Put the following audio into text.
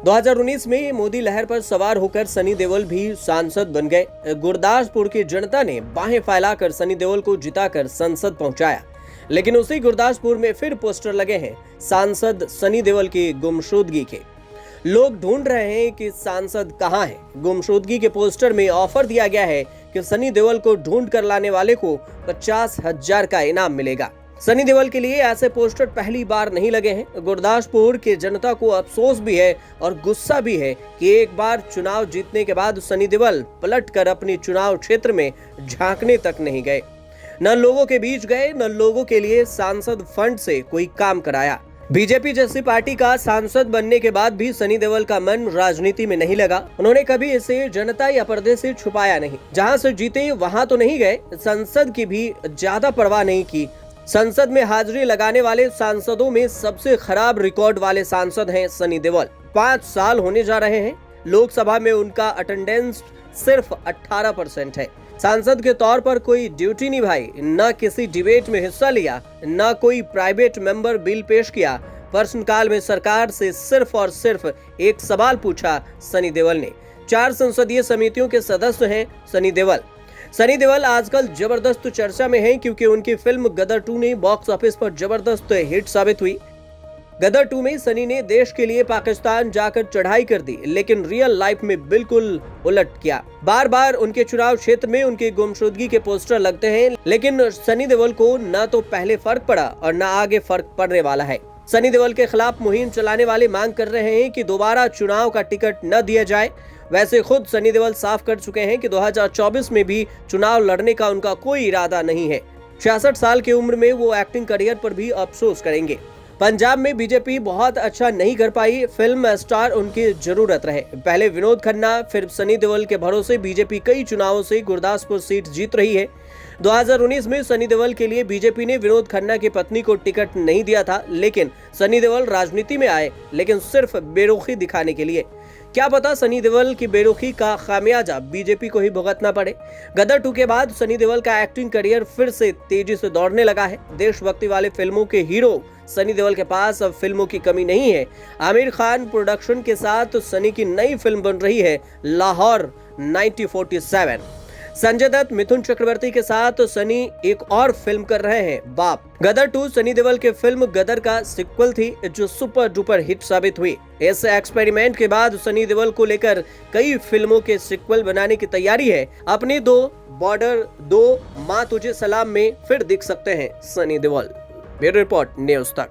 2019 में मोदी लहर पर सवार होकर सनी देओल भी सांसद बन गए। गुरदासपुर की जनता ने बाहें फैलाकर सनी देओल को जिताकर संसद पहुंचाया, लेकिन उसी गुरदासपुर में फिर पोस्टर लगे हैं सांसद सनी देओल की गुमशुदगी के। लोग ढूंढ रहे हैं कि सांसद कहां है। गुमशुदगी के पोस्टर में ऑफर दिया गया है कि सनी देओल को ढूंढ कर लाने वाले को 50,000 का इनाम मिलेगा। सनी देओल के लिए ऐसे पोस्टर पहली बार नहीं लगे हैं। गुरदासपुर की जनता को अफसोस भी है और गुस्सा भी है कि एक बार चुनाव जीतने के बाद सनी देओल पलटकर अपनी चुनाव क्षेत्र में झांकने तक नहीं गए, न लोगों के बीच गए, न लोगों के लिए सांसद फंड से कोई काम कराया। बीजेपी जैसी पार्टी का सांसद बनने के बाद भी सनी देओल का मन राजनीति में नहीं लगा। उन्होंने कभी इसे जनता या पर्दे से छुपाया नहीं। जहां से जीते वहां तो नहीं गए, संसद की भी ज्यादा परवाह नहीं की। संसद में हाजिरी लगाने वाले सांसदों में सबसे खराब रिकॉर्ड वाले सांसद हैं सनी देओल। 5 साल होने जा रहे हैं। लोकसभा में उनका अटेंडेंस सिर्फ 18% है। सांसद के तौर पर कोई ड्यूटी निभाई, न किसी डिबेट में हिस्सा लिया, न कोई प्राइवेट मेंबर बिल पेश किया। प्रश्नकाल में सरकार से सिर्फ और सिर्फ एक सवाल पूछा सनी देओल ने। 4 संसदीय समितियों के सदस्य हैं सनी देओल। सनी देओल आजकल जबरदस्त चर्चा में हैं क्योंकि उनकी फिल्म गदर 2 ने बॉक्स ऑफिस पर जबरदस्त हिट साबित हुई। गदर 2 में सनी ने देश के लिए पाकिस्तान जाकर चढ़ाई कर दी, लेकिन रियल लाइफ में बिल्कुल उलट किया। बार बार उनके चुनाव क्षेत्र में उनकी गुमशुदगी के पोस्टर लगते हैं, लेकिन सनी देओल को न तो पहले फर्क पड़ा और न आगे फर्क पड़ने वाला है। सनी देओल के खिलाफ मुहिम चलाने वाले मांग कर रहे हैं कि दोबारा चुनाव का टिकट न दिया जाए। वैसे खुद सनी देओल साफ कर चुके हैं कि 2024 में भी चुनाव लड़ने का उनका कोई इरादा नहीं है। 66 साल की उम्र में वो एक्टिंग करियर पर भी अफसोस करेंगे। पंजाब में बीजेपी बहुत अच्छा नहीं कर पाई, फिल्म स्टार उनकी जरूरत रहे। पहले विनोद खन्ना, फिर सनी देओल के भरोसे बीजेपी कई चुनावों से गुरदासपुर सीट जीत रही है। 2019 में सनी देओल के लिए बीजेपी ने विनोद खन्ना की पत्नी को टिकट नहीं दिया था, लेकिन सनी देओल राजनीति में आए, लेकिन सिर्फ बेरुखी दिखाने के लिए। क्या पता सनी देओल की बेरुखी का खामियाजा बीजेपी को ही भुगतना पड़े। गदर 2 के बाद सनी देओल का एक्टिंग करियर फिर से तेजी से दौड़ने लगा है। देशभक्ति वाले फिल्मों के हीरो सनी देओल के पास अब फिल्मों की कमी नहीं है। आमिर खान प्रोडक्शन के साथ सनी की नई फिल्म बन रही है लाहौर 1947। संजय दत्त, मिथुन चक्रवर्ती के साथ सनी एक और फिल्म कर रहे हैं बाप। गदर 2 सनी देओल के फिल्म गदर का सीक्वल थी जो सुपर डुपर हिट साबित हुई। इस एक्सपेरिमेंट के बाद सनी देओल को लेकर कई फिल्मों के सीक्वल बनाने की तैयारी है। अपनी 2 बॉर्डर 2 माँ तुझे सलाम में फिर दिख सकते हैं Sunny Deol. Bureau report, news तक।